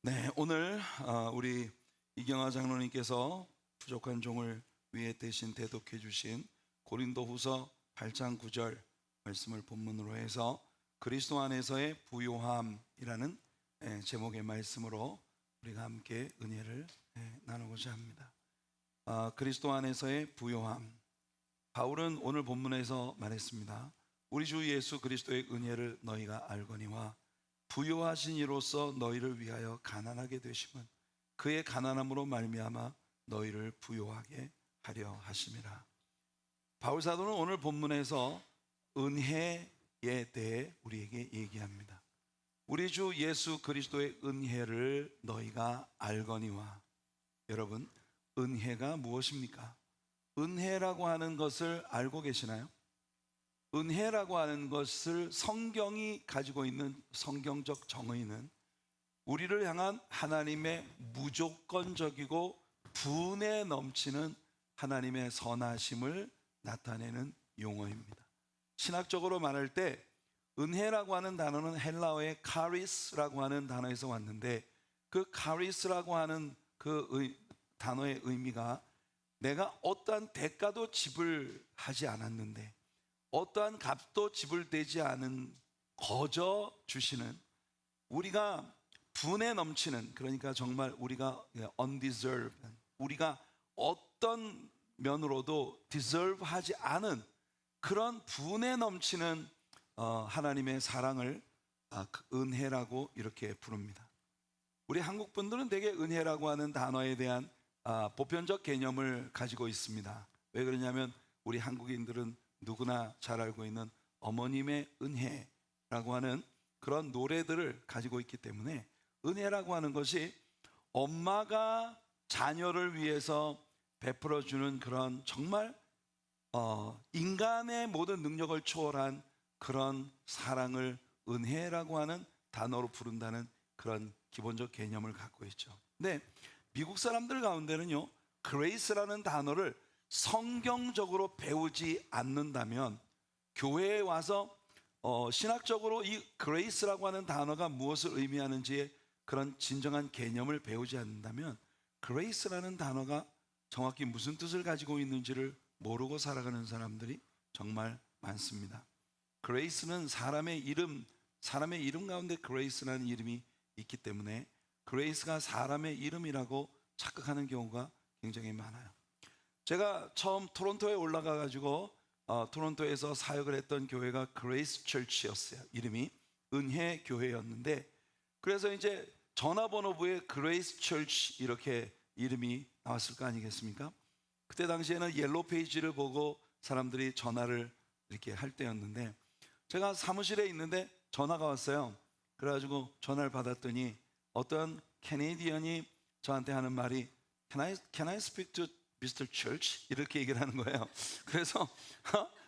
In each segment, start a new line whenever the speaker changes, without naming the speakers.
네, 오늘 우리 이경아 장로님께서 부족한 종을 위해 대신 대독해 주신 고린도후서 8장 9절 말씀을 본문으로 해서 그리스도 안에서의 부요함이라는 제목의 말씀으로 우리가 함께 은혜를 나누고자 합니다. 그리스도 안에서의 부요함. 바울은 오늘 본문에서 말했습니다. 우리 주 예수 그리스도의 은혜를 너희가 알거니와 부요하신 이로써 너희를 위하여 가난하게 되심은 그의 가난함으로 말미암아 너희를 부요하게 하려 하심이라. 바울 사도는 오늘 본문에서 은혜에 대해 우리에게 얘기합니다. 우리 주 예수 그리스도의 은혜를 너희가 알거니와. 여러분, 은혜가 무엇입니까? 은혜라고 하는 것을 알고 계시나요? 은혜라고 하는 것을 성경이 가지고 있는 성경적 정의는 우리를 향한 하나님의 무조건적이고 분에 넘치는 하나님의 선하심을 나타내는 용어입니다. 신학적으로 말할 때 은혜라고 하는 단어는 헬라어의 카리스라고 하는 단어에서 왔는데, 그 카리스라고 하는 그 단어의 의미가 내가 어떠한 대가도 지불하지 않았는데, 어떠한 값도 지불되지 않은 거저 주시는, 우리가 분에 넘치는, 그러니까 정말 우리가 undeserved, 우리가 어떤 면으로도 deserve 하지 않은 그런 분에 넘치는 하나님의 사랑을 은혜라고 이렇게 부릅니다. 우리 한국 분들은 대개 은혜라고 하는 단어에 대한 보편적 개념을 가지고 있습니다. 왜 그러냐면 우리 한국인들은 누구나 잘 알고 있는 어머님의 은혜라고 하는 그런 노래들을 가지고 있기 때문에 은혜라고 하는 것이 엄마가 자녀를 위해서 베풀어주는 그런 정말 인간의 모든 능력을 초월한 그런 사랑을 은혜라고 하는 단어로 부른다는 그런 기본적 개념을 갖고 있죠. 근데 미국 사람들 가운데는요, 그레이스라는 단어를 성경적으로 배우지 않는다면, 교회에 와서 신학적으로 이 그레이스라고 하는 단어가 무엇을 의미하는지의 그런 진정한 개념을 배우지 않는다면 그레이스라는 단어가 정확히 무슨 뜻을 가지고 있는지를 모르고 살아가는 사람들이 정말 많습니다. 그레이스는 사람의 이름 가운데 그레이스라는 이름이 있기 때문에 그레이스가 사람의 이름이라고 착각하는 경우가 굉장히 많아요. 제가 처음 토론토에 올라가 가지고 토론토에서 사역을 했던 교회가 그레이스 처치였어요. 이름이 은혜 교회였는데, 그래서 이제 전화번호부에 그레이스 처치 이렇게 이름이 나왔을 거 아니겠습니까? 그때 당시에는 옐로우 페이지를 보고 사람들이 전화를 이렇게 할 때였는데, 제가 사무실에 있는데 전화가 왔어요. 그래가지고 전화를 받았더니 어떤 캐네디언이 저한테 하는 말이 Can I speak to Mr. Church? 이렇게 얘기를 하는 거예요. 그래서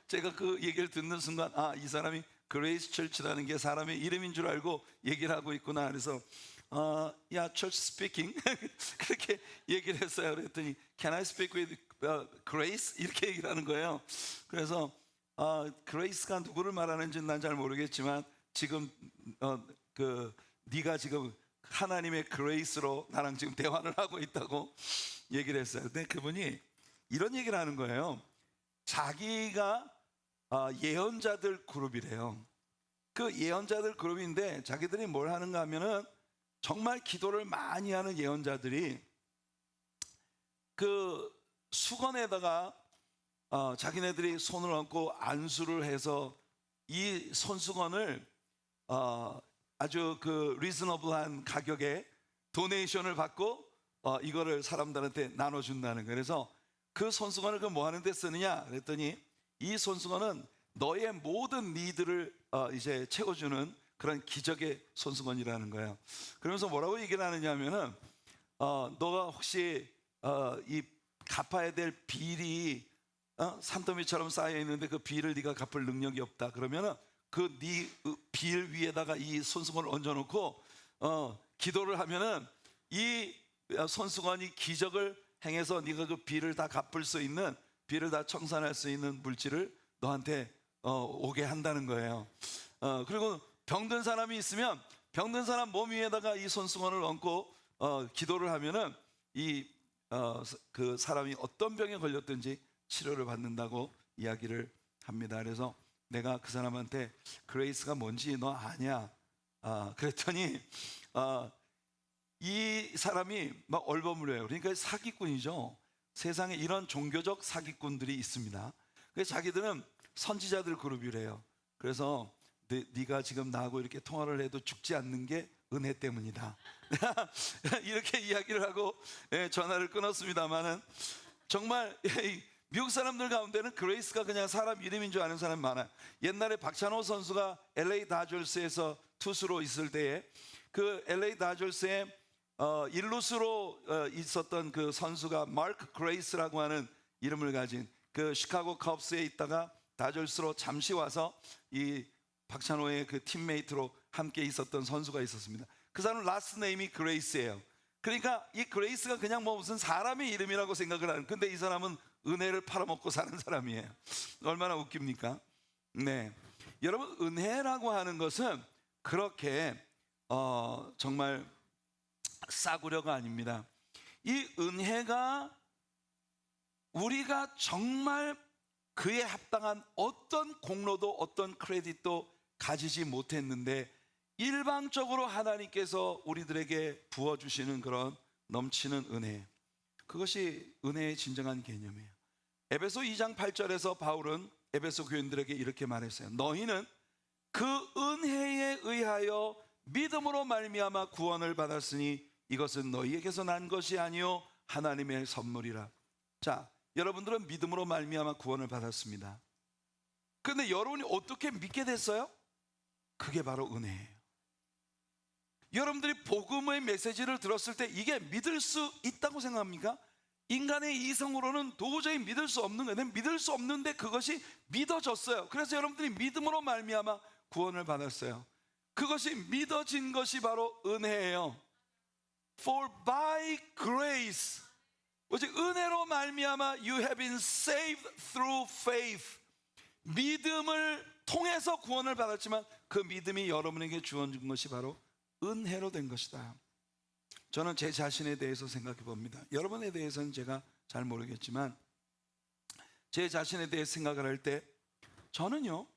제가 그 얘기를 듣는 순간 이 사람이 그레이스 처치라는 게 사람의 이름인 줄 알고 얘기를 하고 있구나. 그래서 Church speaking 그렇게 얘기를 했어요. 그랬더니 Can I speak with Grace? 이렇게 얘기를 하는 거예요. 그래서 그레이스가 누구를 말하는지는 난 잘 모르겠지만 지금 네가 지금 하나님의 그레이스로 나랑 지금 대화를 하고 있다고 얘기를 했어요. 근데 그분이 이런 얘기를 하는 거예요. 자기가 예언자들 그룹이래요. 그 예언자들 그룹인데 자기들이 뭘 하는가 하면은 정말 기도를 많이 하는 예언자들이 그 수건에다가 자기네들이 손을 얹고 안수를 해서 이 손수건을 아주 그 리즈너블한 가격에 도네이션을 받고 이거를 사람들한테 나눠준다는 거예요. 그래서 그 손수건을 뭐 하는 데 쓰느냐 그랬더니 이 손수건은 너의 모든 니드를 이제 채워주는 그런 기적의 손수건이라는 거예요. 그러면서 뭐라고 얘기를 하느냐 하면은 너가 혹시 이 갚아야 될 빌이 산더미처럼 쌓여 있는데 그 빌을 네가 갚을 능력이 없다 그러면은 그 네 빌 위에다가 이 손수건을 얹어놓고 기도를 하면은 이 손수건이 기적을 행해서 네가 그 빌을 다 갚을 수 있는, 빌을 다 청산할 수 있는 물질을 너한테 오게 한다는 거예요. 그리고 병든 사람이 있으면 병든 사람 몸 위에다가 이 손수건을 얹고 기도를 하면은 그 사람이 어떤 병에 걸렸든지 치료를 받는다고 이야기를 합니다. 그래서 내가 그 사람한테 그레이스가 뭔지 너 아냐? 그랬더니 이 사람이 막 얼버무려요. 그러니까 사기꾼이죠. 세상에 이런 종교적 사기꾼들이 있습니다. 그래서 자기들은 선지자들 그룹이래요. 그래서 네가 지금 나하고 이렇게 통화를 해도 죽지 않는 게 은혜 때문이다. 이렇게 이야기를 하고 전화를 끊었습니다만은 정말 미국 사람들 가운데는 그레이스가 그냥 사람 이름인 줄 아는 사람이 많아요. 옛날에 박찬호 선수가 LA 다저스에서 투수로 있을 때에 그 LA 다저스에 일루수로 있었던 그 선수가 마크 그레이스라고 하는 이름을 가진 그 시카고 컵스에 있다가 다저스로 잠시 와서 이 박찬호의 그 팀메이트로 함께 있었던 선수가 있었습니다. 그 사람 라스트 네임이 그레이스예요. 그러니까 이 그레이스가 그냥 뭐 무슨 사람의 이름이라고 생각을 하는, 근데 이 사람은 은혜를 팔아먹고 사는 사람이에요. 얼마나 웃깁니까? 네, 여러분, 은혜라고 하는 것은 그렇게 정말 싸구려가 아닙니다. 이 은혜가 우리가 정말 그에 합당한 어떤 공로도 어떤 크레딧도 가지지 못했는데 일방적으로 하나님께서 우리들에게 부어주시는 그런 넘치는 은혜, 그것이 은혜의 진정한 개념이에요. 에베소 2장 8절에서 바울은 에베소 교인들에게 이렇게 말했어요. 너희는 그 은혜에 의하여 믿음으로 말미암아 구원을 받았으니 이것은 너희에게서 난 것이 아니요 하나님의 선물이라. 자, 여러분들은 믿음으로 말미암아 구원을 받았습니다. 그런데 여러분이 어떻게 믿게 됐어요? 그게 바로 은혜예요. 여러분들이 복음의 메시지를 들었을 때 이게 믿을 수 있다고 생각합니까? 인간의 이성으로는 도저히 믿을 수 없는 거예요. 믿을 수 없는데 그것이 믿어졌어요. 그래서 여러분들이 믿음으로 말미암아 구원을 받았어요. 그것이 믿어진 것이 바로 은혜예요. For by grace, 오직 은혜로 말미암아 you have been saved through faith. 믿음을 통해서 구원을 받았지만 그 믿음이 여러분에게 주어진 것이 바로 은혜로 된 것이다. 저는 제 자신에 대해서 생각해 봅니다. 여러분에 대해서는 제가 잘 모르겠지만 제 자신에 대해 생각을 할 때 저는요,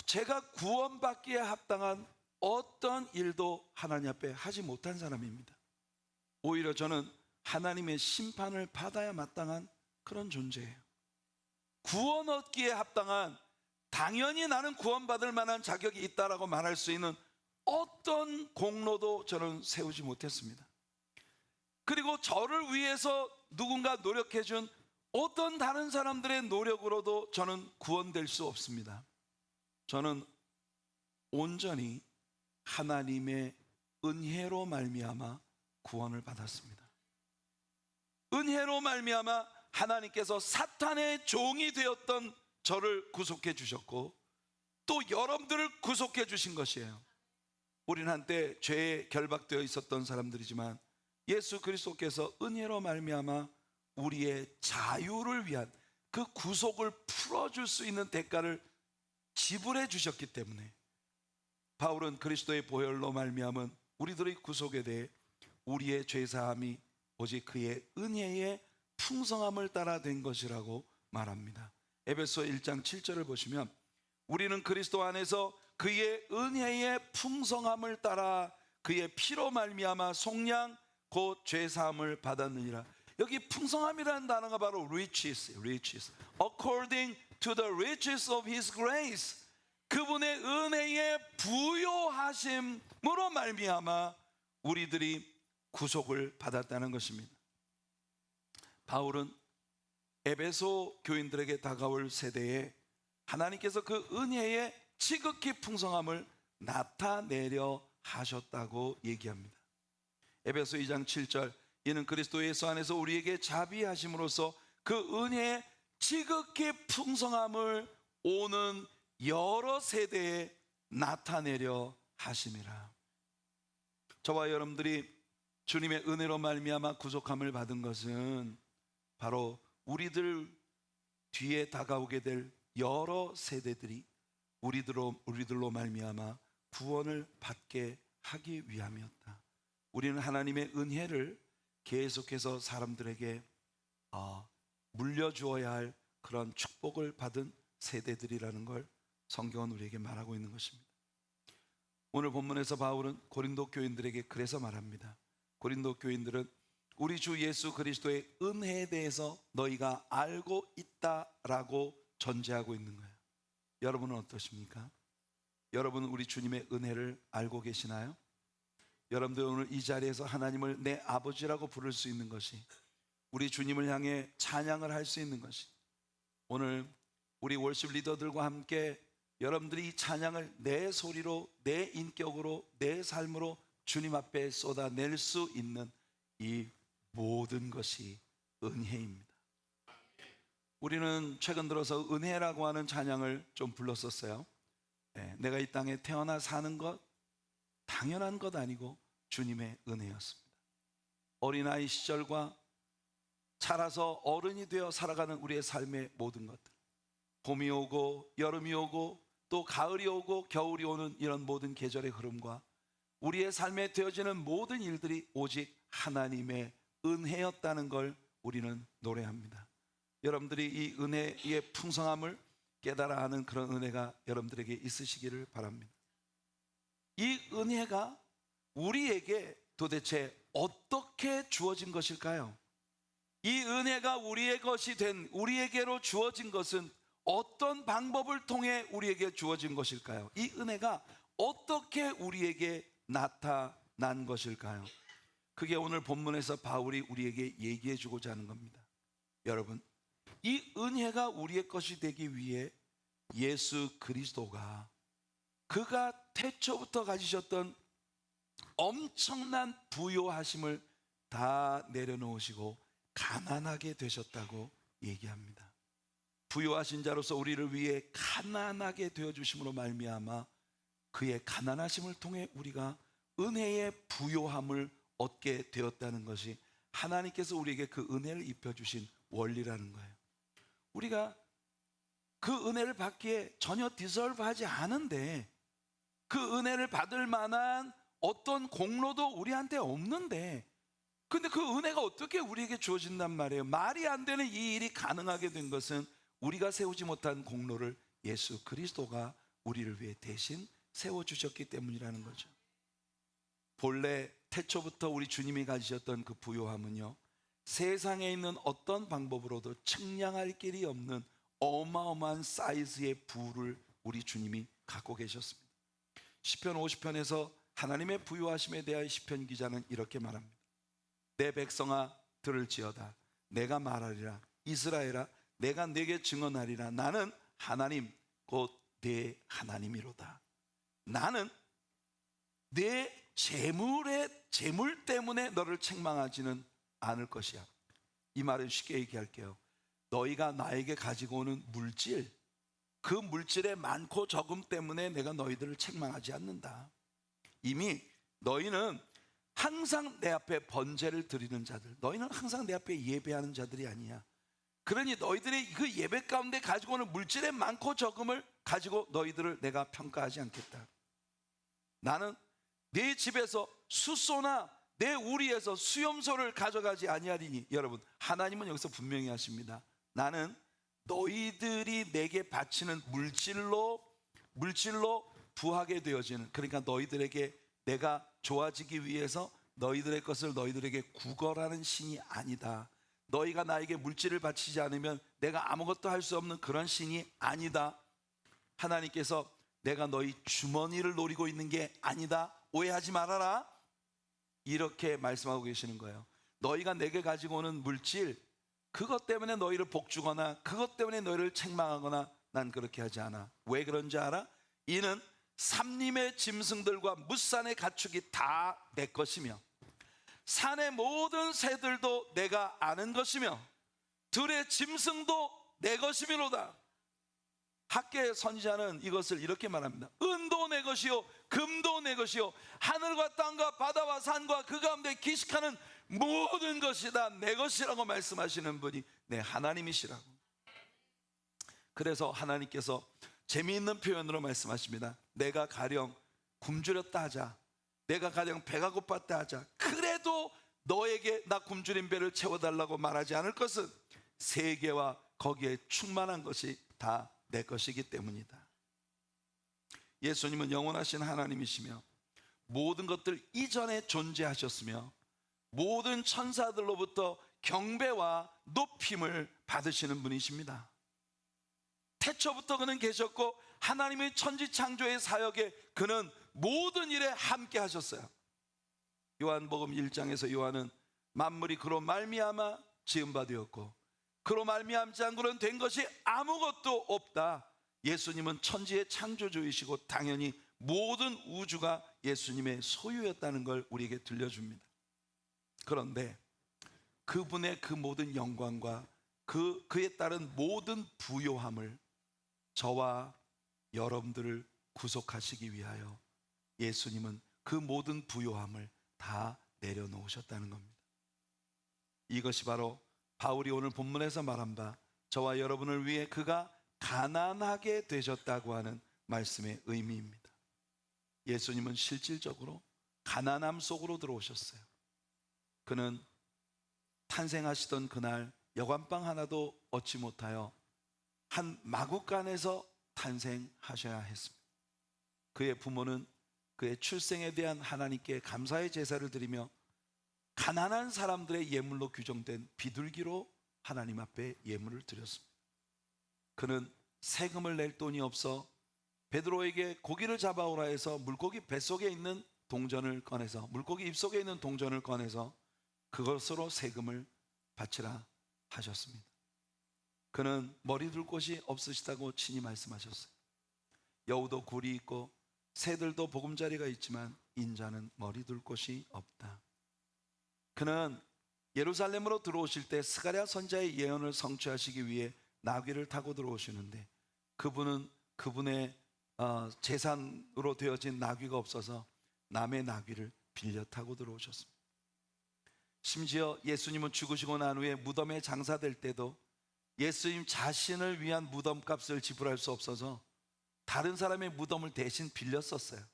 제가 구원받기에 합당한 어떤 일도 하나님 앞에 하지 못한 사람입니다. 오히려 저는 하나님의 심판을 받아야 마땅한 그런 존재예요. 구원 얻기에 합당한, 당연히 나는 구원받을 만한 자격이 있다라고 말할 수 있는 어떤 공로도 저는 세우지 못했습니다. 그리고 저를 위해서 누군가 노력해준 어떤 다른 사람들의 노력으로도 저는 구원될 수 없습니다. 저는 온전히 하나님의 은혜로 말미암아 구원을 받았습니다. 은혜로 말미암아 하나님께서 사탄의 종이 되었던 저를 구속해 주셨고 또 여러분들을 구속해 주신 것이에요. 우리는 한때 죄에 결박되어 있었던 사람들이지만 예수 그리스도께서 은혜로 말미암아 우리의 자유를 위한 그 구속을 풀어줄 수 있는 대가를 지불해 주셨기 때문에 바울은 그리스도의 보혈로 말미암은 우리들의 구속에 대해 우리의 죄사함이 오직 그의 은혜의 풍성함을 따라 된 것이라고 말합니다. 에베소 1장 7절을 보시면 우리는 그리스도 안에서 그의 은혜의 풍성함을 따라 그의 피로 말미암아 속량 곧 죄사함을 받았느니라. 여기 풍성함이라는 단어가 바로 riches, according to the riches of his grace, 그분의 은혜의 부요하심으로 말미암아 우리들이 구속을 받았다는 것입니다. 바울은 에베소 교인들에게 다가올 세대에 하나님께서 그 은혜의 지극히 풍성함을 나타내려 하셨다고 얘기합니다. 에베소 2장 7절, 이는 그리스도 예수 안에서 우리에게 자비하심으로써 그 은혜의 지극히 풍성함을 오는 여러 세대에 나타내려 하심이라. 저와 여러분들이 주님의 은혜로 말미암아 구속함을 받은 것은 바로 우리들 뒤에 다가오게 될 여러 세대들이 우리들로 말미암아 구원을 받게 하기 위함이었다. 우리는 하나님의 은혜를 계속해서 사람들에게 물려주어야 할 그런 축복을 받은 세대들이라는 걸 성경은 우리에게 말하고 있는 것입니다. 오늘 본문에서 바울은 고린도 교인들에게 그래서 말합니다. 고린도 교인들은 우리 주 예수 그리스도의 은혜에 대해서 너희가 알고 있다라고 전제하고 있는 거예요. 여러분은 어떠십니까? 여러분은 우리 주님의 은혜를 알고 계시나요? 여러분들 오늘 이 자리에서 하나님을 내 아버지라고 부를 수 있는 것이, 우리 주님을 향해 찬양을 할 수 있는 것이, 오늘 우리 월십 리더들과 함께 여러분들이 이 찬양을 내 소리로, 내 인격으로, 내 삶으로 주님 앞에 쏟아낼 수 있는 이 모든 것이 은혜입니다. 우리는 최근 들어서 은혜라고 하는 찬양을 좀 불렀었어요. 내가 이 땅에 태어나 사는 것 당연한 것 아니고 주님의 은혜였습니다. 어린아이 시절과 자라서 어른이 되어 살아가는 우리의 삶의 모든 것들, 봄이 오고 여름이 오고 또 가을이 오고 겨울이 오는 이런 모든 계절의 흐름과 우리의 삶에 되어지는 모든 일들이 오직 하나님의 은혜였다는 걸 우리는 노래합니다. 여러분들이 이 은혜의 풍성함을 깨달아 하는 그런 은혜가 여러분들에게 있으시기를 바랍니다. 이 은혜가 우리에게 도대체 어떻게 주어진 것일까요? 이 은혜가 우리의 것이 된, 우리에게로 주어진 것은 어떤 방법을 통해 우리에게 주어진 것일까요? 이 은혜가 어떻게 우리에게 나타난 것일까요? 그게 오늘 본문에서 바울이 우리에게 얘기해 주고자 하는 겁니다. 여러분, 이 은혜가 우리의 것이 되기 위해 예수 그리스도가 그가 태초부터 가지셨던 엄청난 부요하심을 다 내려놓으시고 가난하게 되셨다고 얘기합니다. 부요하신 자로서 우리를 위해 가난하게 되어주심으로 말미암아 그의 가난하심을 통해 우리가 은혜의 부요함을 얻게 되었다는 것이 하나님께서 우리에게 그 은혜를 입혀주신 원리라는 거예요. 우리가 그 은혜를 받기에 전혀 디설브하지 않은데, 그 은혜를 받을 만한 어떤 공로도 우리한테 없는데, 근데 그 은혜가 어떻게 우리에게 주어진단 말이에요. 말이 안 되는 이 일이 가능하게 된 것은 우리가 세우지 못한 공로를 예수 그리스도가 우리를 위해 대신 세워주셨기 때문이라는 거죠. 본래 태초부터 우리 주님이 가지셨던 그 부요함은요, 세상에 있는 어떤 방법으로도 측량할 길이 없는 어마어마한 사이즈의 부를 우리 주님이 갖고 계셨습니다. 시편 50편에서 하나님의 부요하심에 대하여 시편 기자는 이렇게 말합니다. 내 백성아 들을지어다. 내가 말하리라. 이스라엘아 내가 네게 증언하리라. 나는 하나님 곧 내 하나님이로다. 나는 내 재물 때문에 너를 책망하지는 않을 것이야. 이 말은 쉽게 얘기할게요. 너희가 나에게 가지고 오는 물질, 그 물질의 많고 적음 때문에 내가 너희들을 책망하지 않는다. 이미 너희는 항상 내 앞에 번제를 드리는 자들, 너희는 항상 내 앞에 예배하는 자들이 아니야. 그러니 너희들이 그 예배 가운데 가지고 오는 물질의 많고 적음을 가지고 너희들을 내가 평가하지 않겠다. 나는 내 집에서 숫소나 내 우리에서 수염소를 가져가지 아니하리니. 여러분, 하나님은 여기서 분명히 하십니다. 나는 너희들이 내게 바치는 물질로 부하게 되어지는, 그러니까 너희들에게 내가 좋아지기 위해서 너희들의 것을 너희들에게 구걸하는 신이 아니다. 너희가 나에게 물질을 바치지 않으면 내가 아무것도 할 수 없는 그런 신이 아니다. 하나님께서 내가 너희 주머니를 노리고 있는 게 아니다. 오해하지 말아라. 이렇게 말씀하고 계시는 거예요. 너희가 내게 가지고 오는 물질, 그것 때문에 너희를 복주거나 그것 때문에 너희를 책망하거나 난 그렇게 하지 않아. 왜 그런지 알아? 이는 삼림의 짐승들과 뭇산의 가축이 다 내 것이며 산의 모든 새들도 내가 아는 것이며 들의 짐승도 내 것이미로다. 학계 선지자는 이것을 이렇게 말합니다. 은도 내 것이요 금도 내 것이요 하늘과 땅과 바다와 산과 그 가운데 기식하는 모든 것이 다 내 것이라고 말씀하시는 분이 내 하나님이시라고. 그래서 하나님께서 재미있는 표현으로 말씀하십니다. 내가 가령 굶주렸다 하자. 내가 가령 배가 고팠다 하자. 그래도 너에게 나 굶주린 배를 채워달라고 말하지 않을 것은 세계와 거기에 충만한 것이 다 내 것이기 때문이다. 예수님은 영원하신 하나님이시며 모든 것들 이전에 존재하셨으며 모든 천사들로부터 경배와 높임을 받으시는 분이십니다. 태초부터 그는 계셨고 하나님의 천지창조의 사역에 그는 모든 일에 함께 하셨어요. 요한복음 1장에서 요한은 만물이 그로 말미암아 지은 바 되었고 그로 말미암지 않고는 된 것이 아무것도 없다. 예수님은 천지의 창조주이시고 당연히 모든 우주가 예수님의 소유였다는 걸 우리에게 들려줍니다. 그런데 그분의 그 모든 영광과 그에 따른 모든 부요함을 저와 여러분들을 구속하시기 위하여 예수님은 그 모든 부요함을 다 내려놓으셨다는 겁니다. 이것이 바로 바울이 오늘 본문에서 말한 바 저와 여러분을 위해 그가 가난하게 되셨다고 하는 말씀의 의미입니다. 예수님은 실질적으로 가난함 속으로 들어오셨어요. 그는 탄생하시던 그날 여관방 하나도 얻지 못하여 한 마구간에서 탄생하셔야 했습니다. 그의 부모는 그의 출생에 대한 하나님께 감사의 제사를 드리며 가난한 사람들의 예물로 규정된 비둘기로 하나님 앞에 예물을 드렸습니다. 그는 세금을 낼 돈이 없어 베드로에게 고기를 잡아오라 해서 물고기 뱃속에 있는 동전을 꺼내서 물고기 입속에 있는 동전을 꺼내서 그것으로 세금을 바치라 하셨습니다. 그는 머리 둘 곳이 없으시다고 친히 말씀하셨어요. 여우도 굴이 있고 새들도 보금자리가 있지만 인자는 머리 둘 곳이 없다. 그는 예루살렘으로 들어오실 때 스가랴 선지자의 예언을 성취하시기 위해 나귀를 타고 들어오시는데 그분은 그분의 재산으로 되어진 나귀가 없어서 남의 나귀를 빌려 타고 들어오셨습니다. 심지어 예수님은 죽으시고 난 후에 무덤에 장사될 때도 예수님 자신을 위한 무덤값을 지불할 수 없어서 다른 사람의 무덤을 대신 빌렸었어요.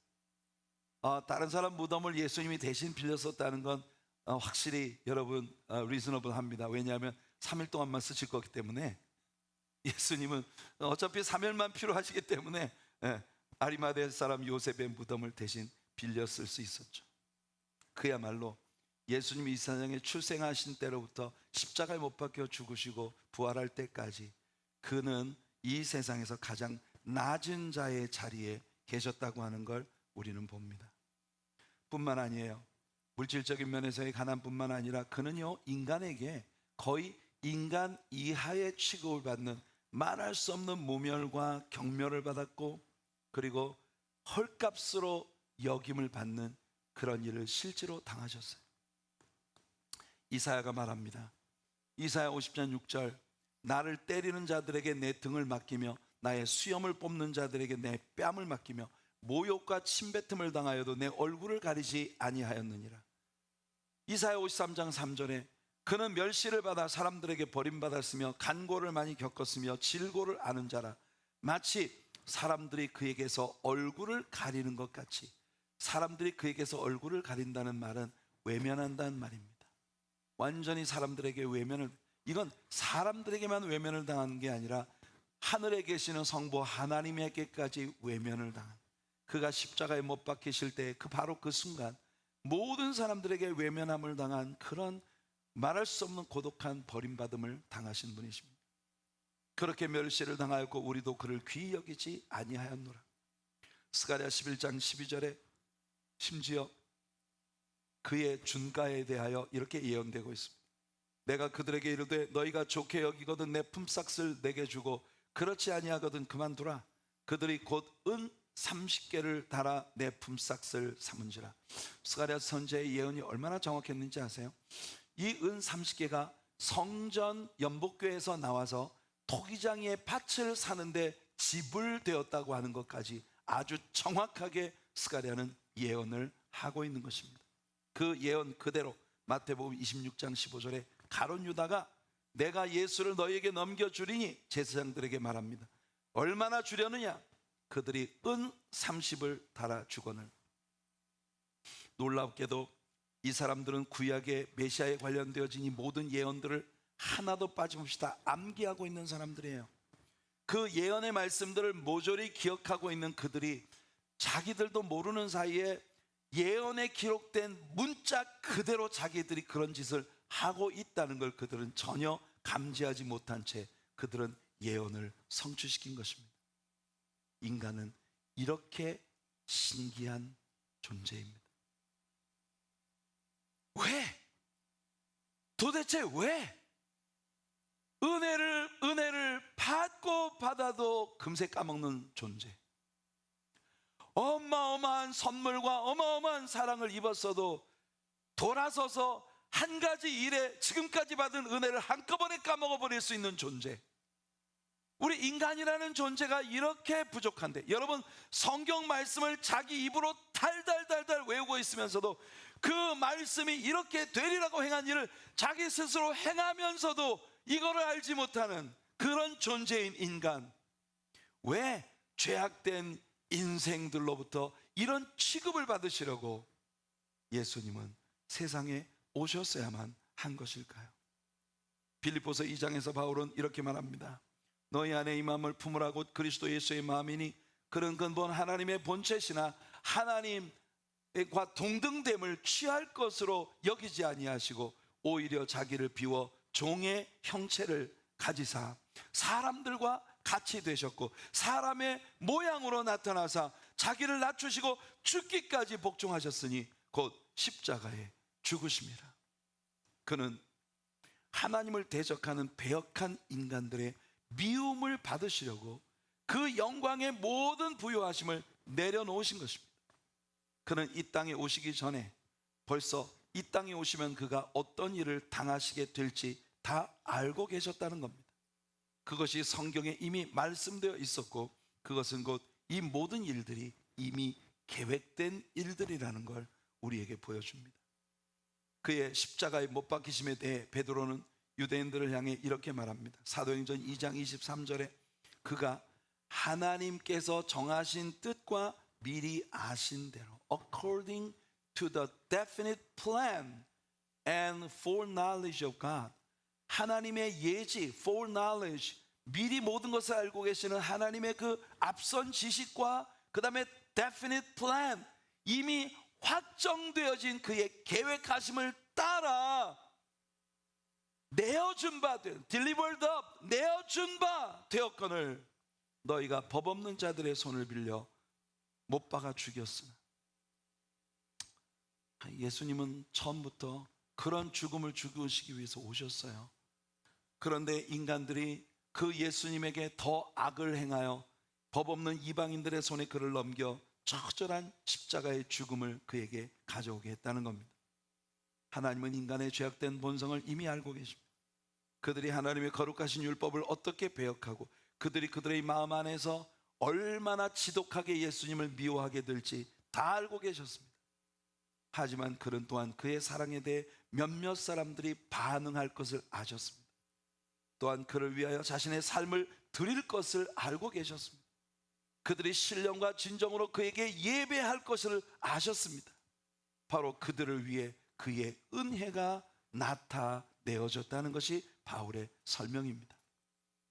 다른 사람 무덤을 예수님이 대신 빌렸었다는 건 확실히 여러분 리즈너블 합니다. 왜냐하면 3일 동안만 쓰실 거기 때문에 예수님은 어차피 3일만 필요하시기 때문에 아리마대 사람 요셉의 무덤을 대신 빌려 쓸 수 있었죠. 그야말로 예수님이 이 세상에 출생하신 때로부터 십자가에 못 박혀 죽으시고 부활할 때까지 그는 이 세상에서 가장 낮은 자의 자리에 계셨다고 하는 걸 우리는 봅니다. 뿐만 아니에요. 물질적인 면에서의 가난뿐만 아니라 그는요 인간에게 거의 인간 이하의 취급을 받는 말할 수 없는 모멸과 경멸을 받았고 그리고 헐값으로 여김을 받는 그런 일을 실제로 당하셨어요. 이사야가 말합니다. 이사야 50장 6절 나를 때리는 자들에게 내 등을 맡기며 나의 수염을 뽑는 자들에게 내 뺨을 맡기며 모욕과 침뱉음을 당하여도 내 얼굴을 가리지 아니하였느니라. 이사야 53장 3절에 그는 멸시를 받아 사람들에게 버림받았으며 간고를 많이 겪었으며 질고를 아는 자라. 마치 사람들이 그에게서 얼굴을 가리는 것 같이. 사람들이 그에게서 얼굴을 가린다는 말은 외면한다는 말입니다. 완전히 사람들에게 외면을, 이건 사람들에게만 외면을 당하는 게 아니라 하늘에 계시는 성부 하나님에게까지 외면을 당한, 그가 십자가에 못 박히실 때 바로 그 순간 모든 사람들에게 외면함을 당한 그런 말할 수 없는 고독한 버림받음을 당하신 분이십니다. 그렇게 멸시를 당하였고 우리도 그를 귀히 여기지 아니하였노라. 스가랴 11장 12절에 심지어 그의 준가에 대하여 이렇게 예언되고 있습니다. 내가 그들에게 이르되 너희가 좋게 여기거든 내 품삯을 내게 주고 그렇지 아니하거든 그만두라. 그들이 곧 은 30개를 달아 내 품삯을 삼은지라. 스가랴 선지자의 예언이 얼마나 정확했는지 아세요? 이 은 30개가 성전 연복궤에서 나와서 토기장이의 밭을 사는데 지불되었다고 하는 것까지 아주 정확하게 스가랴는 예언을 하고 있는 것입니다. 그 예언 그대로 마태복음 26장 15절에 가룟 유다가 내가 예수를 너희에게 넘겨주리니 제사장들에게 말합니다. 얼마나 주려느냐? 그들이 은 30을 달아 주거늘. 놀랍게도 이 사람들은 구약의 메시아에 관련되어진 이 모든 예언들을 하나도 빠짐없이 다 암기하고 있는 사람들이에요. 그 예언의 말씀들을 모조리 기억하고 있는 그들이 자기들도 모르는 사이에 예언에 기록된 문자 그대로 자기들이 그런 짓을 하고 있다는 걸 그들은 전혀 감지하지 못한 채 그들은 예언을 성취시킨 것입니다. 인간은 이렇게 신기한 존재입니다. 왜? 도대체 왜? 은혜를 받고 받아도 금세 까먹는 존재. 어마어마한 선물과 어마어마한 사랑을 입었어도 돌아서서 한 가지 일에 지금까지 받은 은혜를 한꺼번에 까먹어 버릴 수 있는 존재. 우리 인간이라는 존재가 이렇게 부족한데, 여러분 성경 말씀을 자기 입으로 달달달달 외우고 있으면서도 그 말씀이 이렇게 되리라고 행한 일을 자기 스스로 행하면서도 이거를 알지 못하는 그런 존재인 인간, 왜 죄악된 인생들로부터 이런 취급을 받으시려고 예수님은 세상에 오셨어야만 한 것일까요? 빌립보서 2장에서 바울은 이렇게 말합니다. 너희 안에 이 마음을 품으라 곧 그리스도 예수의 마음이니 그런 근본 하나님의 본체시나 하나님과 동등됨을 취할 것으로 여기지 아니하시고 오히려 자기를 비워 종의 형체를 가지사 사람들과 같이 되셨고 사람의 모양으로 나타나사 자기를 낮추시고 죽기까지 복종하셨으니 곧 십자가에 죽으심이라. 그는 하나님을 대적하는 배역한 인간들의 미움을 받으시려고 그 영광의 모든 부요하심을 내려놓으신 것입니다. 그는 이 땅에 오시기 전에 벌써 이 땅에 오시면 그가 어떤 일을 당하시게 될지 다 알고 계셨다는 겁니다. 그것이 성경에 이미 말씀되어 있었고 그것은 곧 이 모든 일들이 이미 계획된 일들이라는 걸 우리에게 보여줍니다. 그의 십자가에 못 박히심에 대해 베드로는 유대인들을 향해 이렇게 말합니다. 사도행전 2장 23절에 그가 하나님께서 정하신 뜻과 미리 아신 대로 according to the definite plan and foreknowledge of God, 하나님의 예지, foreknowledge, 미리 모든 것을 알고 계시는 하나님의 그 앞선 지식과 그 다음에 definite plan, 이미 확정되어진 그의 계획하심을 따라 내어준 바 된, delivered up, 내어준 바 되었거늘 너희가 법 없는 자들의 손을 빌려 못 박아 죽였으나. 예수님은 처음부터 그런 죽음을 죽으시기 위해서 오셨어요. 그런데 인간들이 그 예수님에게 더 악을 행하여 법 없는 이방인들의 손에 그를 넘겨 처절한 십자가의 죽음을 그에게 가져오게 했다는 겁니다. 하나님은 인간의 죄악된 본성을 이미 알고 계십니다. 그들이 하나님의 거룩하신 율법을 어떻게 배역하고 그들이 그들의 마음 안에서 얼마나 지독하게 예수님을 미워하게 될지 다 알고 계셨습니다. 하지만 그는 또한 그의 사랑에 대해 몇몇 사람들이 반응할 것을 아셨습니다. 또한 그를 위하여 자신의 삶을 드릴 것을 알고 계셨습니다. 그들이 신령과 진정으로 그에게 예배할 것을 아셨습니다. 바로 그들을 위해 그의 은혜가 나타내어졌다는 것이 바울의 설명입니다.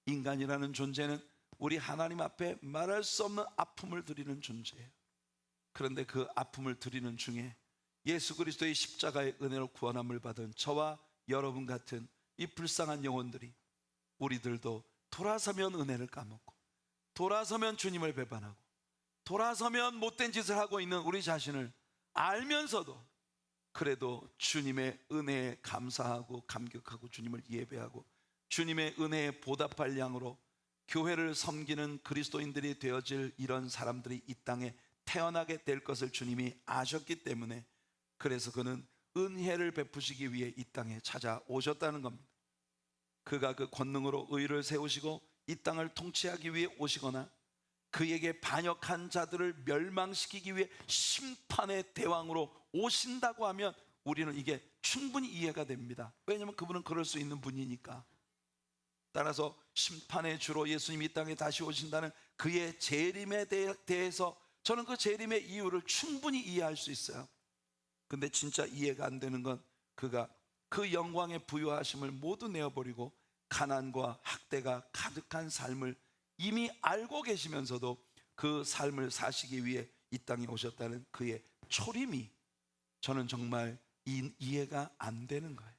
인간이라는 존재는 우리 하나님 앞에 말할 수 없는 아픔을 드리는 존재예요. 그런데 그 아픔을 드리는 중에 예수 그리스도의 십자가의 은혜로 구원함을 받은 저와 여러분 같은 이 불쌍한 영혼들이, 우리들도 돌아서면 은혜를 까먹고 돌아서면 주님을 배반하고 돌아서면 못된 짓을 하고 있는 우리 자신을 알면서도 그래도 주님의 은혜에 감사하고 감격하고 주님을 예배하고 주님의 은혜에 보답할 양으로 교회를 섬기는 그리스도인들이 되어질 이런 사람들이 이 땅에 태어나게 될 것을 주님이 아셨기 때문에, 그래서 그는 은혜를 베푸시기 위해 이 땅에 찾아오셨다는 겁니다. 그가 그 권능으로 의를 세우시고 이 땅을 통치하기 위해 오시거나 그에게 반역한 자들을 멸망시키기 위해 심판의 대왕으로 오신다고 하면 우리는 이게 충분히 이해가 됩니다. 왜냐하면 그분은 그럴 수 있는 분이니까. 따라서 심판의 주로 예수님이 이 땅에 다시 오신다는 그의 재림에 대해서 저는 그 재림의 이유를 충분히 이해할 수 있어요. 근데 진짜 이해가 안 되는 건 그가 그 영광의 부유하심을 모두 내어버리고 가난과 학대가 가득한 삶을 이미 알고 계시면서도 그 삶을 사시기 위해 이 땅에 오셨다는 그의 초림이 저는 정말 이해가 안 되는 거예요.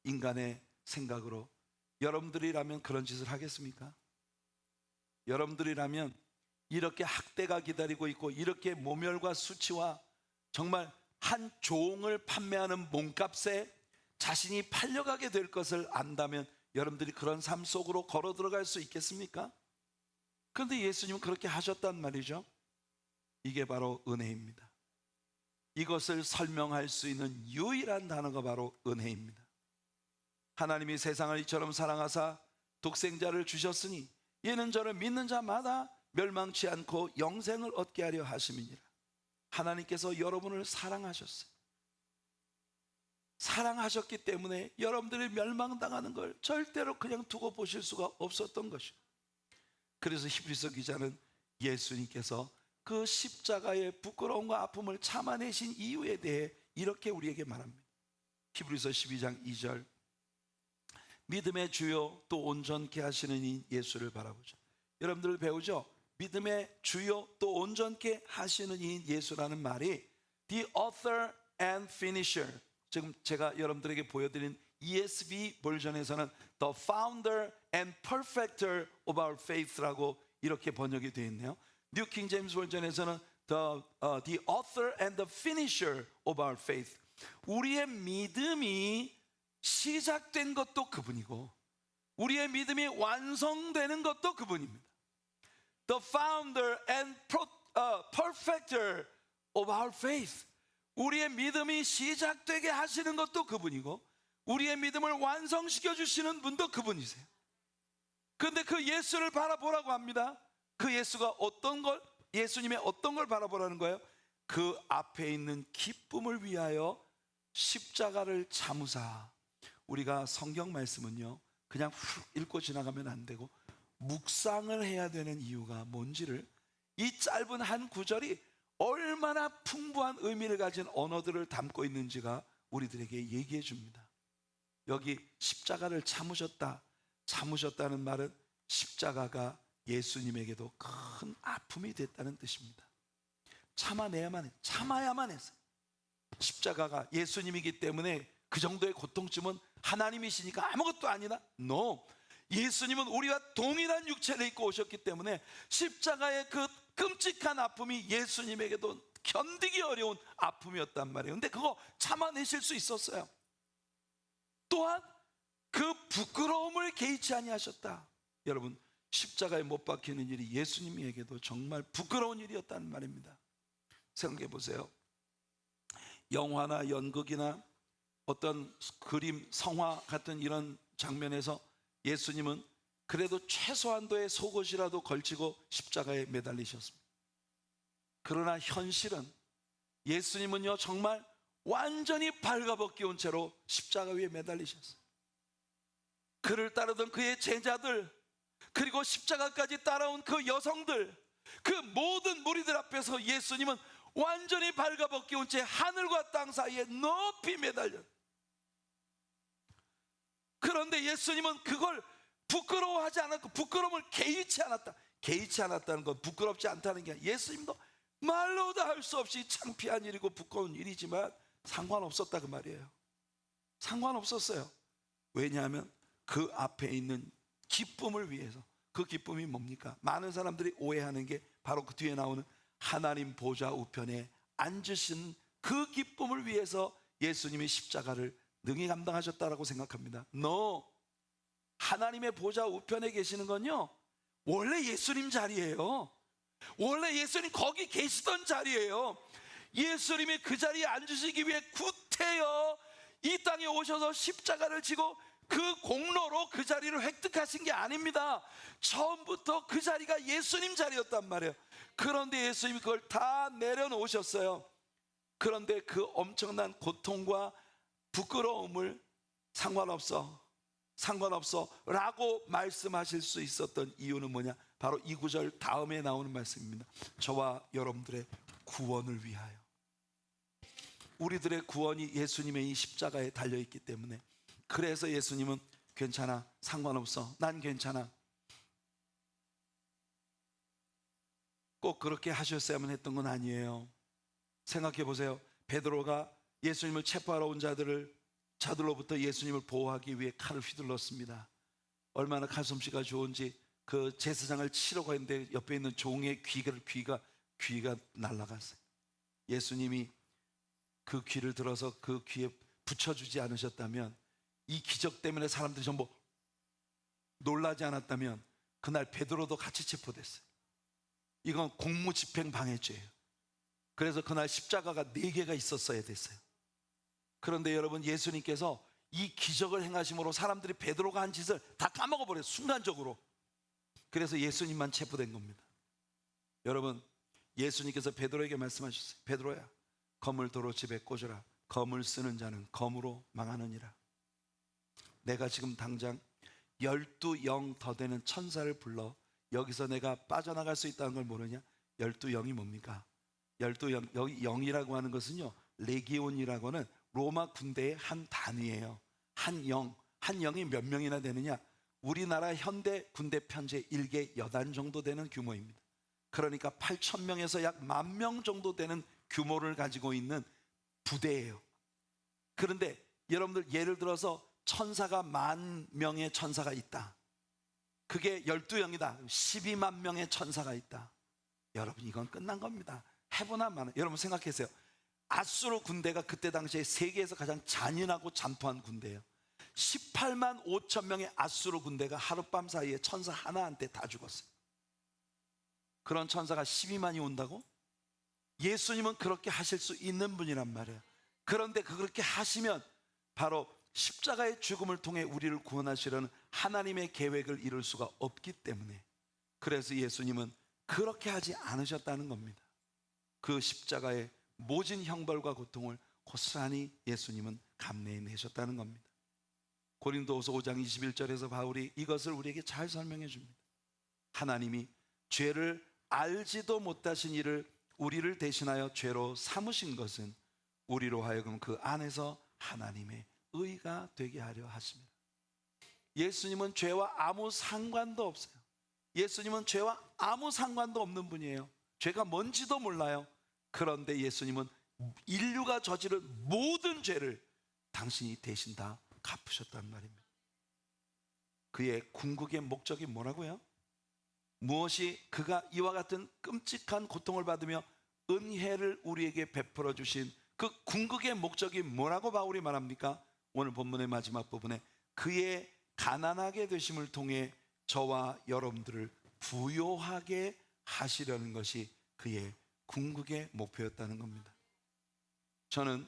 인간의 생각으로 여러분들이라면 그런 짓을 하겠습니까? 여러분들이라면 이렇게 학대가 기다리고 있고 이렇게 모멸과 수치와 정말 한 종을 판매하는 몸값에 자신이 팔려가게 될 것을 안다면 여러분들이 그런 삶 속으로 걸어 들어갈 수 있겠습니까? 그런데 예수님은 그렇게 하셨단 말이죠. 이게 바로 은혜입니다. 이것을 설명할 수 있는 유일한 단어가 바로 은혜입니다. 하나님이 세상을 이처럼 사랑하사 독생자를 주셨으니 이는 저를 믿는 자마다 멸망치 않고 영생을 얻게 하려 하심이니라. 하나님께서 여러분을 사랑하셨어요. 사랑하셨기 때문에 여러분들이 멸망당하는 걸 절대로 그냥 두고 보실 수가 없었던 것이죠. 그래서 히브리서 기자는 예수님께서 그 십자가의 부끄러움과 아픔을 참아내신 이유에 대해 이렇게 우리에게 말합니다. 히브리서 12장 2절, 믿음의 주요 또 온전케 하시는 이 예수를 바라보죠. 여러분들 배우죠? 믿음의 주요 또 온전케 하시는 이 예수라는 말이 The author and finisher, 지금 제가 여러분들에게 보여드린 ESV 버전에서는 The founder and perfecter of our faith라고 이렇게 번역이 되어 있네요. 뉴 킹 제임스 버전에서는 the author and the finisher of our faith. 우리의 믿음이 시작된 것도 그분이고 우리의 믿음이 완성되는 것도 그분입니다. The founder and perfecter of our faith. 우리의 믿음이 시작되게 하시는 것도 그분이고 우리의 믿음을 완성시켜 주시는 분도 그분이세요. 그런데 그 예수를 바라보라고 합니다. 그 예수가 어떤 걸, 예수님의 어떤 걸 바라보라는 거예요? 그 앞에 있는 기쁨을 위하여 십자가를 참으사. 우리가 성경 말씀은요 그냥 훅 읽고 지나가면 안 되고 묵상을 해야 되는 이유가 뭔지를 이 짧은 한 구절이 얼마나 풍부한 의미를 가진 언어들을 담고 있는지가 우리들에게 얘기해 줍니다. 여기 십자가를 참으셨다는 말은 십자가가 예수님에게도 큰 아픔이 됐다는 뜻입니다. 참아야만 했어요. 십자가가 예수님이기 때문에 그 정도의 고통쯤은 하나님이시니까 아무것도 아니다? No. 예수님은 우리와 동일한 육체를 입고 오셨기 때문에 십자가의 그 끔찍한 아픔이 예수님에게도 견디기 어려운 아픔이었단 말이에요. 근데 그거 참아내실 수 있었어요. 또한 그 부끄러움을 개의치 아니하셨다. 여러분, 십자가에 못 박히는 일이 예수님에게도 정말 부끄러운 일이었다는 말입니다. 생각해 보세요. 영화나 연극이나 어떤 그림, 성화 같은 이런 장면에서 예수님은 그래도 최소한도의 속옷이라도 걸치고 십자가에 매달리셨습니다. 그러나 현실은 예수님은요 정말 완전히 발가벗겨온 채로 십자가 위에 매달리셨어요. 그를 따르던 그의 제자들, 그리고 십자가까지 따라온 그 여성들, 그 모든 무리들 앞에서 예수님은 완전히 발가벗겨온 채 하늘과 땅 사이에 높이 매달려. 그런데 예수님은 그걸 부끄러워하지 않았고 부끄러움을 개의치 않았다. 개의치 않았다는 건 부끄럽지 않다는 게 아니라 예수님도 말로도 할 수 없이 창피한 일이고 부끄러운 일이지만 상관없었다 그 말이에요. 상관없었어요. 왜냐하면 그 앞에 있는 기쁨을 위해서. 그 기쁨이 뭡니까? 많은 사람들이 오해하는 게 바로 그 뒤에 나오는 하나님 보좌 우편에 앉으신 그 기쁨을 위해서 예수님이 십자가를 능히 감당하셨다라고 생각합니다. No. 하나님의 보좌 우편에 계시는 건요 원래 예수님 자리예요. 원래 예수님 거기 계시던 자리예요. 예수님이 그 자리에 앉으시기 위해 구태여 이 땅에 오셔서 십자가를 지고 그 공로로 그 자리를 획득하신 게 아닙니다. 처음부터 그 자리가 예수님 자리였단 말이에요. 그런데 예수님이 그걸 다 내려놓으셨어요. 그런데 그 엄청난 고통과 부끄러움을 상관없어 라고 말씀하실 수 있었던 이유는 뭐냐? 바로 이 구절 다음에 나오는 말씀입니다. 저와 여러분들의 구원을 위하여. 우리들의 구원이 예수님의 이 십자가에 달려있기 때문에, 그래서 예수님은 괜찮아, 상관없어, 난 괜찮아, 꼭 그렇게 하셨어야만 했던 건 아니에요. 생각해 보세요. 베드로가 예수님을 체포하러 온 자들로부터 예수님을 보호하기 위해 칼을 휘둘렀습니다. 얼마나 칼솜씨가 좋은지 그 제사장을 치러 가는데 옆에 있는 종의 귀가 날아갔어요. 예수님이 그 귀를 들어서 그 귀에 붙여주지 않으셨다면, 이 기적 때문에 사람들이 전부 놀라지 않았다면 그날 베드로도 같이 체포됐어요. 이건 공무집행 방해죄예요. 그래서 그날 십자가가 4개가 있었어야 됐어요. 그런데 여러분, 예수님께서 이 기적을 행하심으로 사람들이 베드로가 한 짓을 다 까먹어버려요, 순간적으로. 그래서 예수님만 체포된 겁니다. 여러분, 예수님께서 베드로에게 말씀하셨어요. 베드로야, 검을 도로 집에 꽂으라. 검을 쓰는 자는 검으로 망하느니라. 내가 지금 당장 12영 더 되는 천사를 불러 여기서 내가 빠져나갈 수 있다는 걸 모르냐? 12영이 뭡니까? 12영, 여기 영이라고 하는 것은요, 레기온이라고는 로마 군대의 한 단위예요. 한 영이 몇 명이나 되느냐? 우리나라 현대 군대 편제 1개 여단 정도 되는 규모입니다. 그러니까 8,000명에서 약 10,000명 정도 되는 규모를 가지고 있는 부대예요. 그런데 여러분들, 예를 들어서 천사가 10,000명의 천사가 있다. 그게 12영이다. 12만 명의 천사가 있다. 여러분, 이건 끝난 겁니다. 해보나 마나. 여러분 생각하세요. 아수르 군대가 그때 당시에 세계에서 가장 잔인하고 잔포한 군대예요. 18만 5천 명의 아수르 군대가 하룻밤 사이에 천사 하나한테 다 죽었어요. 그런 천사가 12만이 온다고? 예수님은 그렇게 하실 수 있는 분이란 말이에요. 그런데 그렇게 하시면 바로 십자가의 죽음을 통해 우리를 구원하시려는 하나님의 계획을 이룰 수가 없기 때문에, 그래서 예수님은 그렇게 하지 않으셨다는 겁니다. 그 십자가의 모진 형벌과 고통을 고스란히 예수님은 감내해내셨다는 겁니다. 고린도후서 5장 21절에서 바울이 이것을 우리에게 잘 설명해 줍니다. 하나님이 죄를 알지도 못하신 이를 우리를 대신하여 죄로 삼으신 것은 우리로 하여금 그 안에서 하나님의 의가 되게 하려 하십니다. 예수님은 죄와 아무 상관도 없어요. 예수님은 죄와 아무 상관도 없는 분이에요. 죄가 뭔지도 몰라요. 그런데 예수님은 인류가 저지른 모든 죄를 당신이 대신 다 갚으셨단 말입니다. 그의 궁극의 목적이 뭐라고요? 무엇이 그가 이와 같은 끔찍한 고통을 받으며 은혜를 우리에게 베풀어 주신 그 궁극의 목적이 뭐라고 바울이 말합니까? 오늘 본문의 마지막 부분에 그의 가난하게 되심을 통해 저와 여러분들을 부요하게 하시려는 것이 그의 궁극의 목표였다는 겁니다. 저는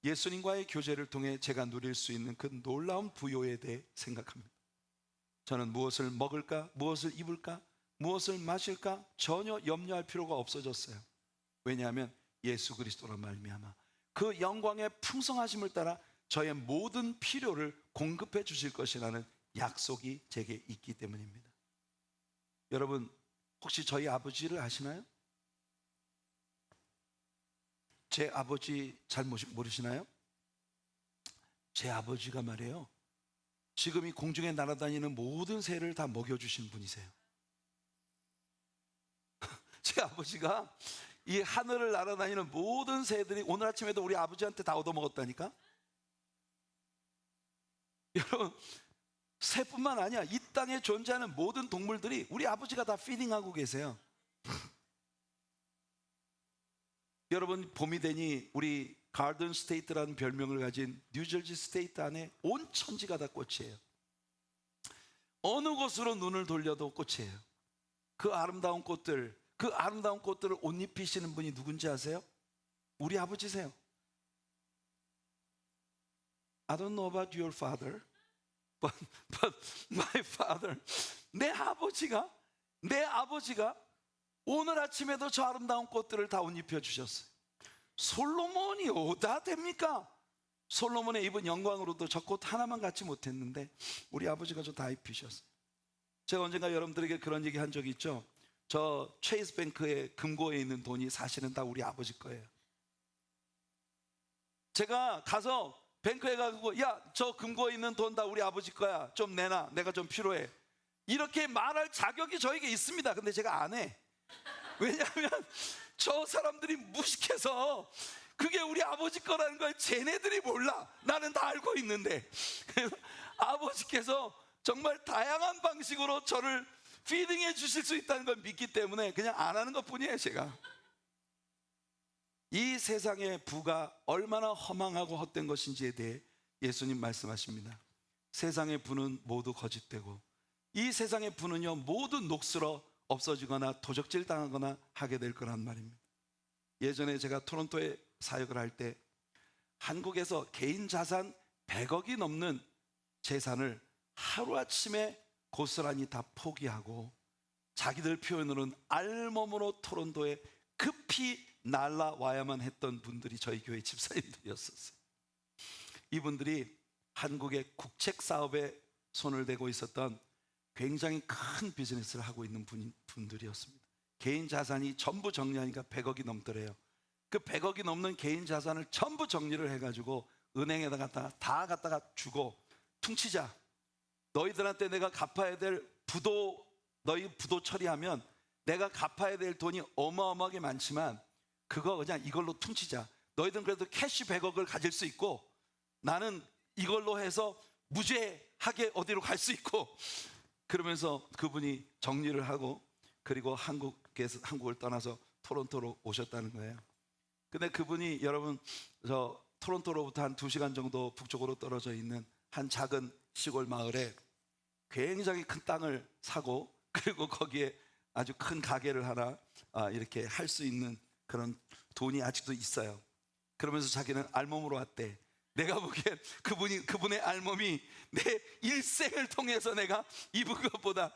예수님과의 교제를 통해 제가 누릴 수 있는 그 놀라운 부요에 대해 생각합니다. 저는 무엇을 먹을까, 무엇을 입을까, 무엇을 마실까 전혀 염려할 필요가 없어졌어요. 왜냐하면 예수 그리스도로 말미암아 그 영광의 풍성하심을 따라 저의 모든 필요를 공급해 주실 것이라는 약속이 제게 있기 때문입니다. 여러분, 혹시 저희 아버지를 아시나요? 제 아버지 잘 모르시나요? 제 아버지가 말이에요, 지금 이 공중에 날아다니는 모든 새를 다 먹여주신 분이세요. 제 아버지가 이 하늘을 날아다니는 모든 새들이 오늘 아침에도 우리 아버지한테 다 얻어먹었다니까? 여러분, 새뿐만 아니야, 이 땅에 존재하는 모든 동물들이 우리 아버지가 다 피딩하고 계세요. 여러분, 봄이 되니 우리 가든 스테이트라는 별명을 가진 뉴저지 스테이트 안에 온 천지가 다 꽃이에요. 어느 곳으로 눈을 돌려도 꽃이에요. 그 아름다운 꽃들을 옷 입히시는 분이 누군지 아세요? 우리 아버지세요. I don't know about your father, but my father. 내 아버지가 오늘 아침에도 저 아름다운 꽃들을 다 옷 입혀주셨어요. 솔로몬이 어디다 됩니까? 솔로몬의 입은 영광으로도 저 꽃 하나만 갖지 못했는데 우리 아버지가 저 다 입히셨어요. 제가 언젠가 여러분들에게 그런 얘기 한 적이 있죠. 저 체이스 뱅크의 금고에 있는 돈이 사실은 다 우리 아버지 거예요. 제가 가서 뱅크에 가고 야, 저 금고에 있는 돈 다 우리 아버지 거야, 좀 내놔, 내가 좀 필요해, 이렇게 말할 자격이 저에게 있습니다. 근데 제가 안 해. 왜냐하면 저 사람들이 무식해서 그게 우리 아버지 거라는 걸 쟤네들이 몰라. 나는 다 알고 있는데. 그래서 아버지께서 정말 다양한 방식으로 저를 피딩해 주실 수 있다는 걸 믿기 때문에 그냥 안 하는 것 뿐이에요. 제가 이 세상의 부가 얼마나 허망하고 헛된 것인지에 대해 예수님 말씀하십니다. 세상의 부는 모두 거짓되고 이 세상의 부는요 모두 녹슬어 없어지거나 도적질 당하거나 하게 될 거란 말입니다. 예전에 제가 토론토에 사역을 할 때 한국에서 개인 자산 100억이 넘는 재산을 하루아침에 고스란히 다 포기하고 자기들 표현으로는 알몸으로 토론토에 급히 날라와야만 했던 분들이 저희 교회 집사님들이었었어요. 이분들이 한국의 국책 사업에 손을 대고 있었던 굉장히 큰 비즈니스를 하고 있는 분들이었습니다. 개인 자산이 전부 정리하니까 100억이 넘더래요. 그 100억이 넘는 개인 자산을 전부 정리를 해가지고 은행에다가 다 갖다가 주고 퉁치자. 너희들한테 내가 갚아야 될 부도, 너희 부도 처리하면 내가 갚아야 될 돈이 어마어마하게 많지만 그거 그냥 이걸로 퉁치자. 너희들은 그래도 캐시 100억을 가질 수 있고 나는 이걸로 해서 무죄하게 어디로 갈 수 있고, 그러면서 그분이 정리를 하고 그리고 한국을 떠나서 토론토로 오셨다는 거예요. 근데 그분이 여러분 저 토론토로부터 한 2시간 정도 북쪽으로 떨어져 있는 한 작은 시골 마을에 굉장히 큰 땅을 사고 그리고 거기에 아주 큰 가게를 하나 이렇게 할 수 있는 그런 돈이 아직도 있어요. 그러면서 자기는 알몸으로 왔대. 내가 보기엔 그분의 알몸이 내 일생을 통해서 내가 입은 것보다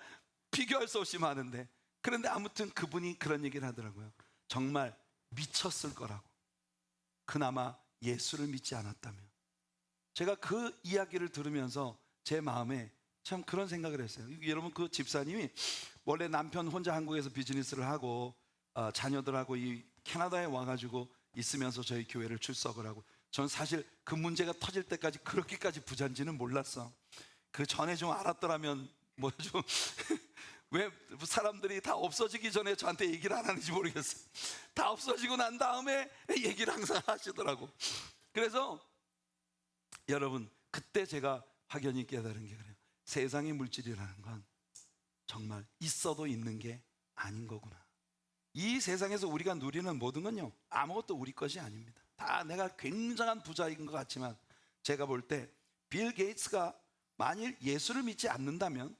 비교할 수 없이 많은데, 그런데 아무튼 그분이 그런 얘기를 하더라고요. 정말 미쳤을 거라고. 그나마 예수를 믿지 않았다면. 제가 그 이야기를 들으면서 제 마음에 참 그런 생각을 했어요. 여러분 그 집사님이 원래 남편 혼자 한국에서 비즈니스를 하고 자녀들하고 이 캐나다에 와가지고 있으면서 저희 교회를 출석을 하고, 전 사실 그 문제가 터질 때까지 그렇게까지 부자인지는 몰랐어. 그 전에 좀 알았더라면 뭐 좀 왜 사람들이 다 없어지기 전에 저한테 얘기를 안 하는지 모르겠어요. 다 없어지고 난 다음에 얘기를 항상 하시더라고. 그래서 여러분 그때 제가 확연히 깨달은 게 그래요. 세상의 물질이라는 건 정말 있어도 있는 게 아닌 거구나. 이 세상에서 우리가 누리는 모든 건요 아무것도 우리 것이 아닙니다. 다 내가 굉장한 부자인 것 같지만 제가 볼 때 빌 게이츠가 만일 예수를 믿지 않는다면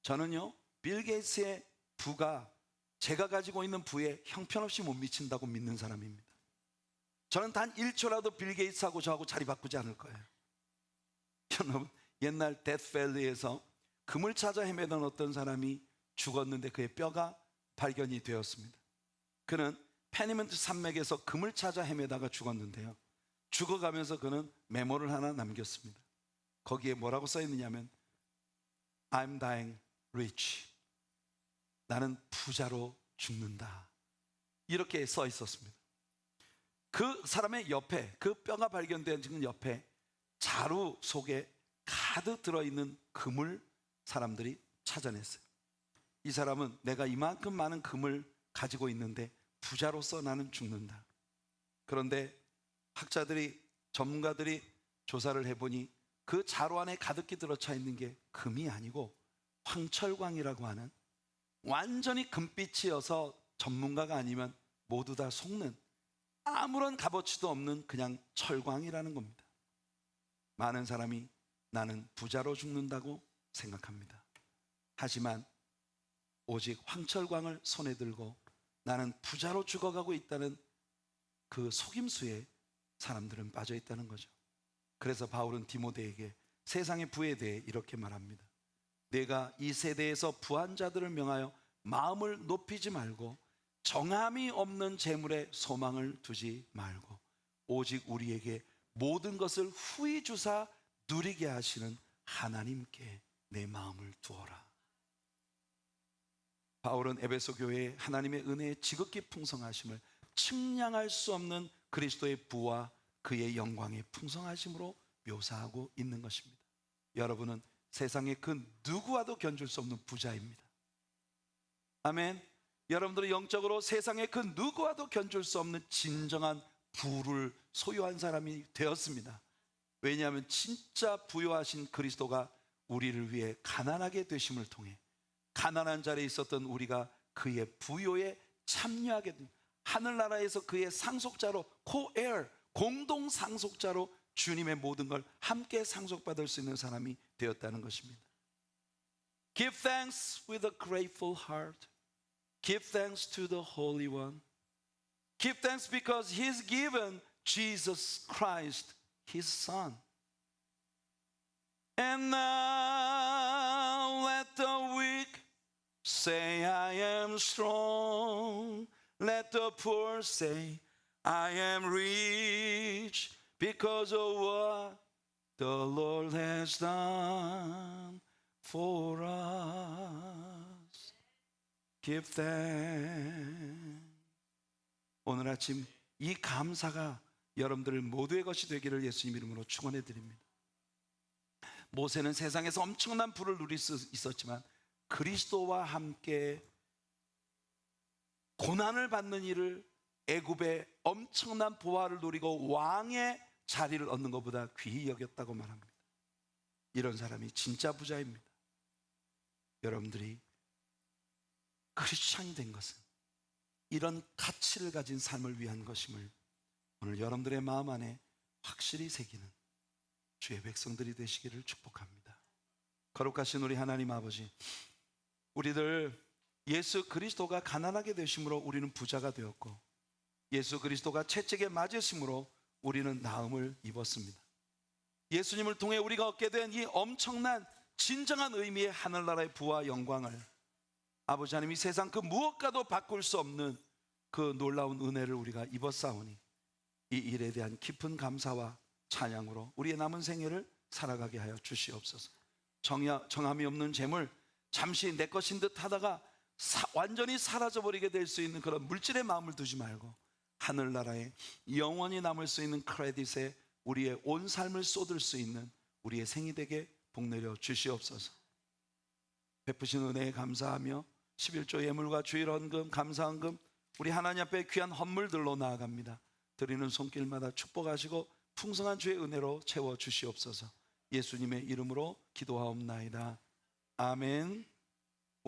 저는요 빌 게이츠의 부가 제가 가지고 있는 부에 형편없이 못 미친다고 믿는 사람입니다. 저는 단 1초라도 빌 게이츠하고 저하고 자리 바꾸지 않을 거예요. 여러분 옛날 데스밸리에서 금을 찾아 헤매던 어떤 사람이 죽었는데 그의 뼈가 발견이 되었습니다. 그는 페니먼트 산맥에서 금을 찾아 헤매다가 죽었는데요, 죽어가면서 그는 메모를 하나 남겼습니다. 거기에 뭐라고 써 있느냐면 I'm dying rich. 나는 부자로 죽는다. 이렇게 써 있었습니다. 그 사람의 옆에, 그 뼈가 발견된 옆에 자루 속에 가득 들어있는 금을 사람들이 찾아냈어요. 이 사람은 내가 이만큼 많은 금을 가지고 있는데 부자로서 나는 죽는다. 그런데 학자들이, 전문가들이 조사를 해보니 그 자루 안에 가득히 들어차 있는 게 금이 아니고 황철광이라고 하는 완전히 금빛이어서 전문가가 아니면 모두 다 속는 아무런 값어치도 없는 그냥 철광이라는 겁니다. 많은 사람이 나는 부자로 죽는다고 생각합니다. 하지만 오직 황철광을 손에 들고 나는 부자로 죽어가고 있다는 그 속임수에 사람들은 빠져 있다는 거죠. 그래서 바울은 디모데에게 세상의 부에 대해 이렇게 말합니다. 내가 이 세대에서 부한 자들을 명하여 마음을 높이지 말고 정함이 없는 재물에 소망을 두지 말고 오직 우리에게 모든 것을 후히 주사 누리게 하시는 하나님께 내 마음을 두어라. 바울은 에베소 교회에 하나님의 은혜의 지극히 풍성하심을 측량할 수 없는 그리스도의 부와 그의 영광의 풍성하심으로 묘사하고 있는 것입니다. 여러분은 세상의 그 누구와도 견줄 수 없는 부자입니다. 아멘. 여러분들은 영적으로 세상의 그 누구와도 견줄 수 없는 진정한 부를 소유한 사람이 되었습니다. 왜냐하면 진짜 부유하신 그리스도가 우리를 위해 가난하게 되심을 통해 가난한 자리에 있었던 우리가 그의 부요에 참여하게 된, 하늘나라에서 그의 상속자로, co-heir, 공동 상속자로 주님의 모든 걸 함께 상속받을 수 있는 사람이 되었다는 것입니다. Give thanks with a grateful heart. Give thanks to the Holy One. Give thanks because He's given Jesus Christ, His Son. And now let the weak say I am strong. Let the poor say I am rich because of what the Lord has done for us. Give thanks. 오늘 아침 이 감사가 여러분들 모두의 것이 되기를 예수님 이름으로 축원해 드립니다. 모세는 세상에서 엄청난 부를 누릴 수 있었지만 그리스도와 함께 고난을 받는 일을, 애굽의 엄청난 보화를 누리고 왕의 자리를 얻는 것보다 귀히 여겼다고 말합니다. 이런 사람이 진짜 부자입니다. 여러분들이 크리스찬이 된 것은 이런 가치를 가진 삶을 위한 것임을 오늘 여러분들의 마음 안에 확실히 새기는 주의 백성들이 되시기를 축복합니다. 거룩하신 우리 하나님 아버지, 우리들 예수 그리스도가 가난하게 되심으로 우리는 부자가 되었고 예수 그리스도가 채찍에 맞으심으로 우리는 나음을 입었습니다. 예수님을 통해 우리가 얻게 된 이 엄청난 진정한 의미의 하늘나라의 부와 영광을 아버지 하나님, 이 세상 그 무엇과도 바꿀 수 없는 그 놀라운 은혜를 우리가 입었사오니 이 일에 대한 깊은 감사와 찬양으로 우리의 남은 생애를 살아가게 하여 주시옵소서. 정함이 없는 재물, 잠시 내 것인 듯 하다가 완전히 사라져버리게 될 수 있는 그런 물질의 마음을 두지 말고 하늘나라에 영원히 남을 수 있는 크레딧에 우리의 온 삶을 쏟을 수 있는 우리의 생이 되게 복내려 주시옵소서. 베푸신 은혜에 감사하며 11조 예물과 주일 헌금, 감사 헌금 우리 하나님 앞에 귀한 헌물들로 나아갑니다. 드리는 손길마다 축복하시고 풍성한 주의 은혜로 채워 주시옵소서. 예수님의 이름으로 기도하옵나이다. 아멘.